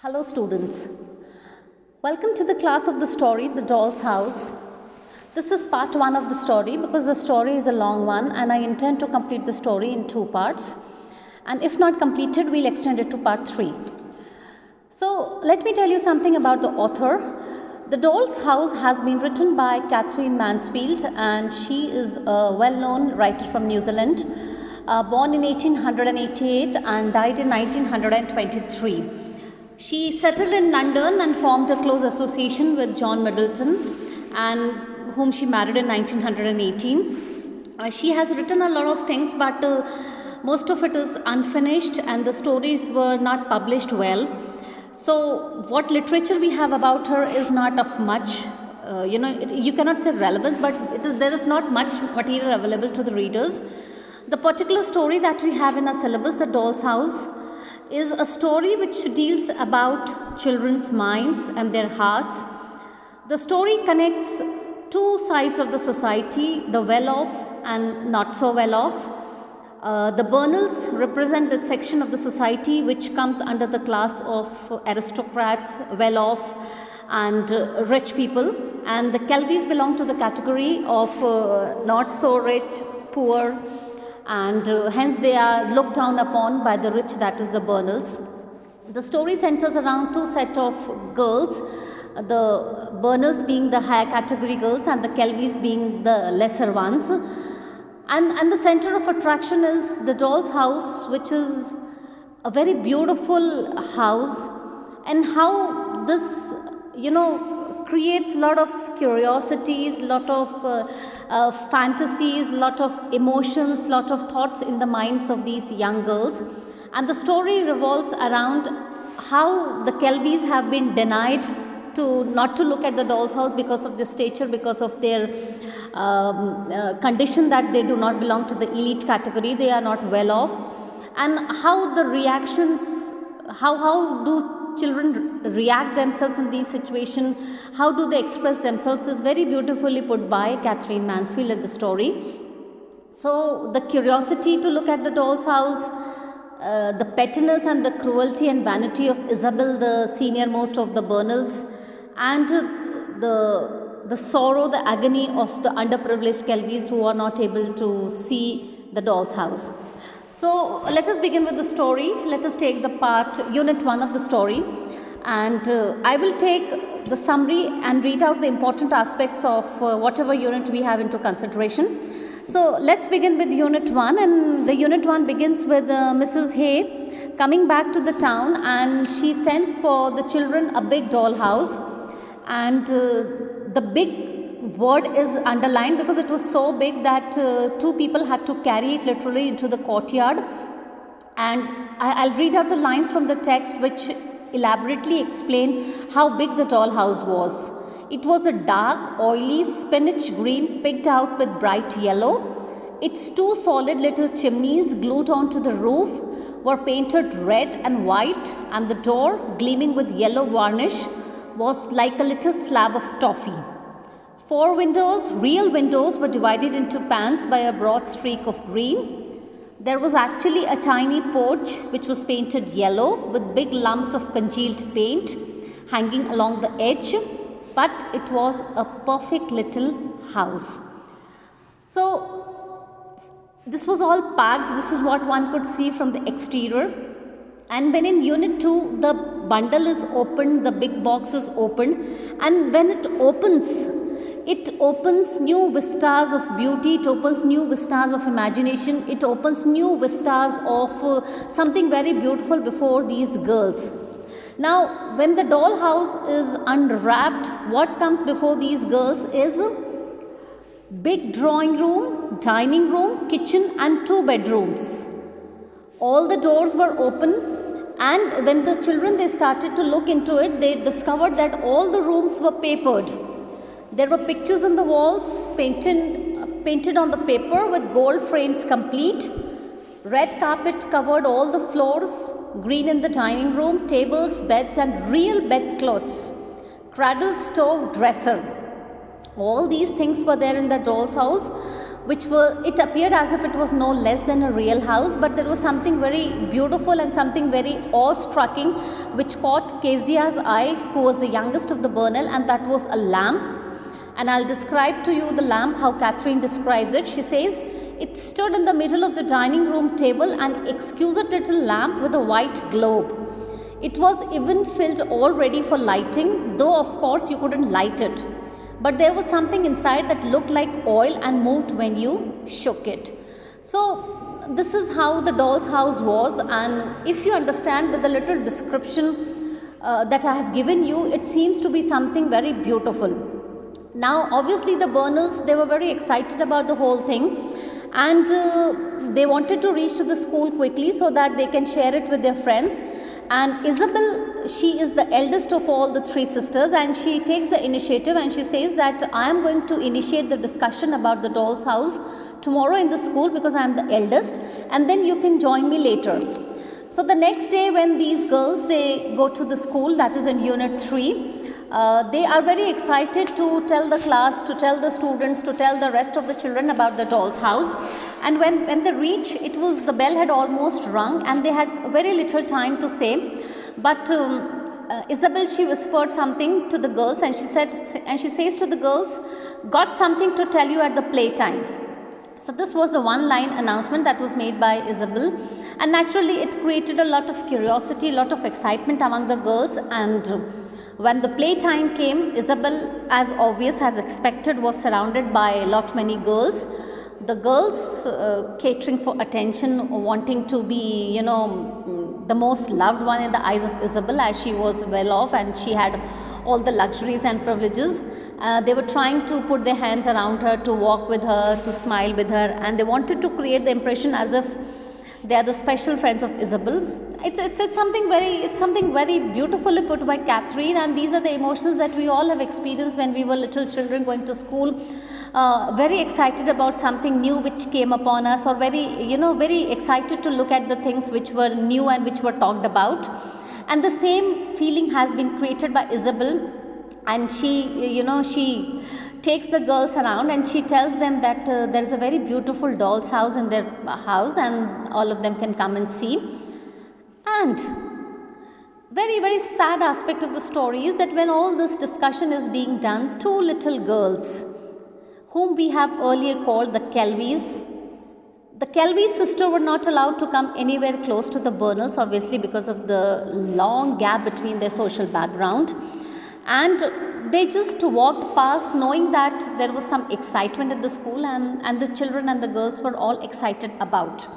Hello students, welcome to the class of the story, The Doll's House. This is part 1 of the story because the story is a long one and I intend to complete the story in 2 parts, and if not completed, we'll extend it to part 3. So let me tell you something about the author. The Doll's House has been written by Catherine Mansfield, and she is a well-known writer from New Zealand, born in 1888 and died in 1923. She settled in London and formed a close association with John Middleton, and whom she married in 1918. She has written a lot of things, but most of it is unfinished and the stories were not published well. So what literature we have about her is not of much, you cannot say relevance, but there is not much material available to the readers. The particular story that we have in our syllabus, The Doll's House, is a story which deals about children's minds and their hearts. The story connects two sides of the society, the well-off and not so well-off. The Burnells represent that section of the society which comes under the class of aristocrats, well-off and rich people, and the Kelbys belong to the category of not so rich, poor, and hence they are looked down upon by the rich, that is the Burnells. The story centers around two set of girls, the Burnells being the higher category girls and the Kelbys being the lesser ones. And the center of attraction is the Doll's House, which is a very beautiful house, and how this, creates a lot of curiosities, lot of fantasies, lot of emotions, lot of thoughts in the minds of these young girls. And the story revolves around how the Kelbys have been denied not to look at the Doll's House because of their stature, because of their condition that they do not belong to the elite category, they are not well off, and how the reactions, how do children react themselves in these situations, how do they express themselves, is very beautifully put by Catherine Mansfield in the story. So the curiosity to look at the Doll's House, the pettiness and the cruelty and vanity of Isabel, the senior most of the Burnells, and the sorrow, the agony of the underprivileged Kelbys who are not able to see the Doll's House. So let us begin with the story. Let us take the unit 1 of the story, and I will take the summary and read out the important aspects of whatever unit we have into consideration. So let's begin with unit 1, and the unit 1 begins with Mrs. Hay coming back to the town, and she sends for the children a big doll house, and the big word is underlined because it was so big that 2 people had to carry it literally into the courtyard. And I'll read out the lines from the text which elaborately explain how big the doll house was. It was a dark, oily, spinach green picked out with bright yellow. Its 2 solid little chimneys glued onto the roof were painted red and white, and the door, gleaming with yellow varnish, was like a little slab of toffee. 4 windows, real windows, were divided into pans by a broad streak of green. There was actually a tiny porch which was painted yellow with big lumps of congealed paint hanging along the edge, but it was a perfect little house. So this was all packed. This is what one could see from the exterior. And when in unit 2 the bundle is opened, the big box is opened, and when it opens new vistas of beauty, it opens new vistas of imagination, it opens new vistas of something very beautiful before these girls. Now, when the doll house is unwrapped, what comes before these girls is big drawing room, dining room, kitchen and 2 bedrooms. All the doors were open, and when the children they started to look into it, they discovered that all the rooms were papered. There were pictures on the walls, painted on the paper with gold frames complete. Red carpet covered all the floors, green in the dining room, tables, beds and real bedclothes. Cradle, stove, dresser. All these things were there in the doll's house, it appeared as if it was no less than a real house, but there was something very beautiful and something very awe-striking which caught Kezia's eye, who was the youngest of the Burnell, and that was a lamp. And I'll describe to you the lamp, how Catherine describes it. She says, it stood in the middle of the dining room table, an exquisite little lamp with a white globe. It was even filled all ready for lighting, though of course you couldn't light it. But there was something inside that looked like oil and moved when you shook it. So this is how the doll's house was, and if you understand with the little description that I have given you, it seems to be something very beautiful. Now obviously the Burnells, they were very excited about the whole thing, and they wanted to reach to the school quickly so that they can share it with their friends. And Isabel, she is the eldest of all the three sisters, and she takes the initiative and she says that I am going to initiate the discussion about the doll's house tomorrow in the school because I am the eldest, and then you can join me later. So the next day when these girls, they go to the school, that is in unit 3, they are very excited to tell the class, to tell the students, to tell the rest of the children about the doll's house. And when they reach, it was, the bell had almost rung and they had very little time to say. But Isabel, she whispered something to the girls, and she says to the girls, got something to tell you at the playtime. So this was the one-line announcement that was made by Isabel, and naturally it created a lot of curiosity, a lot of excitement among the girls. And when the playtime came, Isabel, as obvious as expected, was surrounded by a lot many girls. The girls catering for attention, wanting to be, the most loved one in the eyes of Isabel, as she was well off and she had all the luxuries and privileges. They were trying to put their hands around her, to walk with her, to smile with her, and they wanted to create the impression as if they are the special friends of Isabel. It's something very beautifully put by Catherine, and these are the emotions that we all have experienced when we were little children going to school, very excited about something new which came upon us, or very excited to look at the things which were new and which were talked about. And the same feeling has been created by Isabel, and she takes the girls around and she tells them that there is a very beautiful doll's house in their house and all of them can come and see. And very, very sad aspect of the story is that when all this discussion is being done, two little girls, whom we have earlier called the Kelvys sister were not allowed to come anywhere close to the Burnells, obviously because of the long gap between their social background. And they just walked past knowing that there was some excitement at the school, and the children and the girls were all excited about.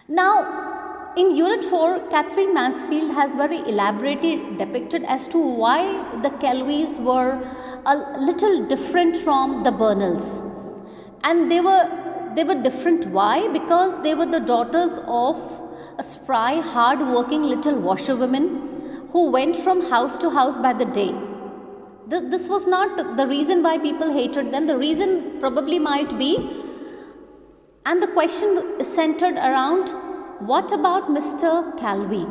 Now, in Unit 4, Catherine Mansfield has very elaborately depicted as to why the Kelvys were a little different from the Burnells. And they were different. Why? Because they were the daughters of a spry, hard-working little washerwoman who went from house to house by the day. This was not the reason why people hated them. The reason probably might be, and the question is centered around, what about Mr. Calvi?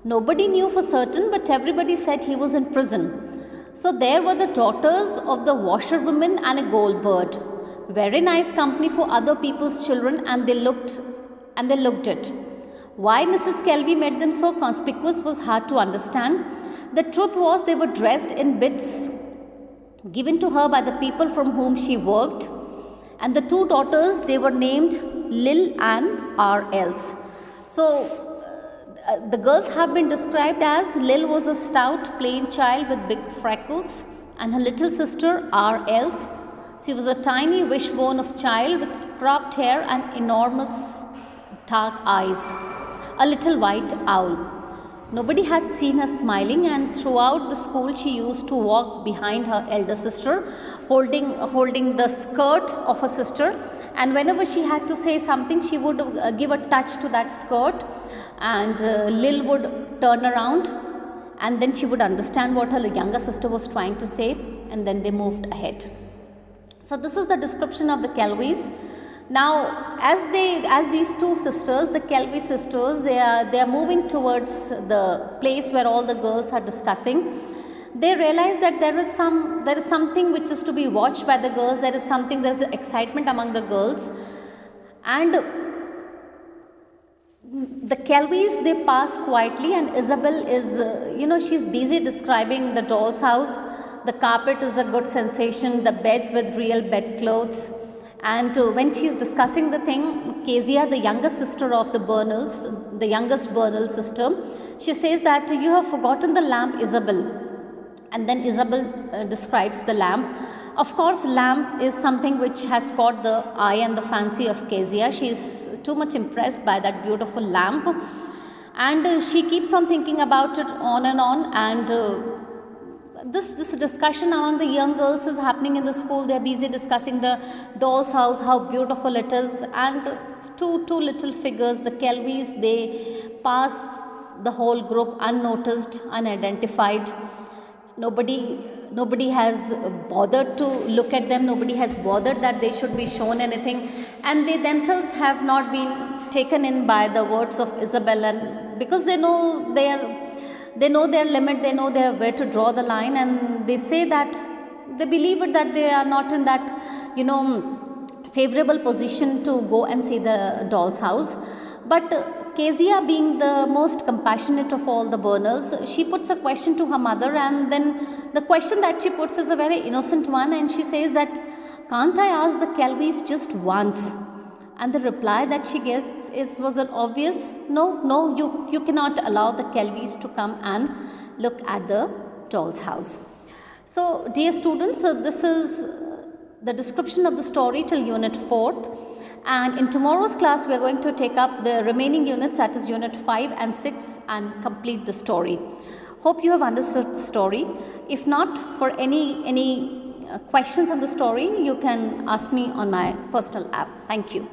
Nobody knew for certain, but everybody said he was in prison. So there were the daughters of the washerwoman and a Goldbird. Very nice company for other people's children, and they looked it. Why Mrs. Kelvy made them so conspicuous was hard to understand. The truth was they were dressed in bits given to her by the people from whom she worked, and the two daughters, they were named Lil and R.L.s. So the girls have been described as Lil was a stout, plain child with big freckles, and her little sister R.L.s. She was a tiny wishbone of child with cropped hair and enormous dark eyes, a little white owl. Nobody had seen her smiling, and throughout the school she used to walk behind her elder sister, holding the skirt of her sister, and whenever she had to say something, she would give a touch to that skirt, and Lil would turn around, and then she would understand what her younger sister was trying to say, and then they moved ahead. So this is the description of the Kelvys. Now, as these two sisters, the Kelvy sisters, they are moving towards the place where all the girls are discussing. they realize that there is something which is to be watched by the girls. There is excitement among the girls, and the Kelvys, they pass quietly, and Isabel is, she's busy describing the doll's house. The carpet is a good sensation, the beds with real bedclothes. And when she's discussing the thing, Kezia, the youngest sister of the Bernals, the youngest Bernal sister, she says that you have forgotten the lamp, Isabel. And then Isabel describes the lamp. Of course, lamp is something which has caught the eye and the fancy of Kezia. She is too much impressed by that beautiful lamp, and she keeps on thinking about it on and on. And this discussion among the young girls is happening in the school. They are busy discussing the doll's house, how beautiful it is, and two little figures, the Kelvys, they pass the whole group unnoticed, unidentified. Nobody has bothered to look at them. Nobody has bothered that they should be shown anything, and they themselves have not been taken in by the words of Isabel, and because they know their limit, they know where to draw the line, and they say that they believe it, that they are not in that favorable position to go and see the doll's house. But Kezia, being the most compassionate of all the Bernals, she puts a question to her mother, and then the question that she puts is a very innocent one, and she says that, can't I ask the Kelvys just once? And the reply that she gets was an obvious, no, you cannot allow the Kelvys to come and look at the doll's house. So, dear students, this is the description of the story till Unit 4th. And in tomorrow's class, we are going to take up the remaining units, that is Unit 5 and 6, and complete the story. Hope you have understood the story. If not, for any questions on the story, you can ask me on my personal app. Thank you.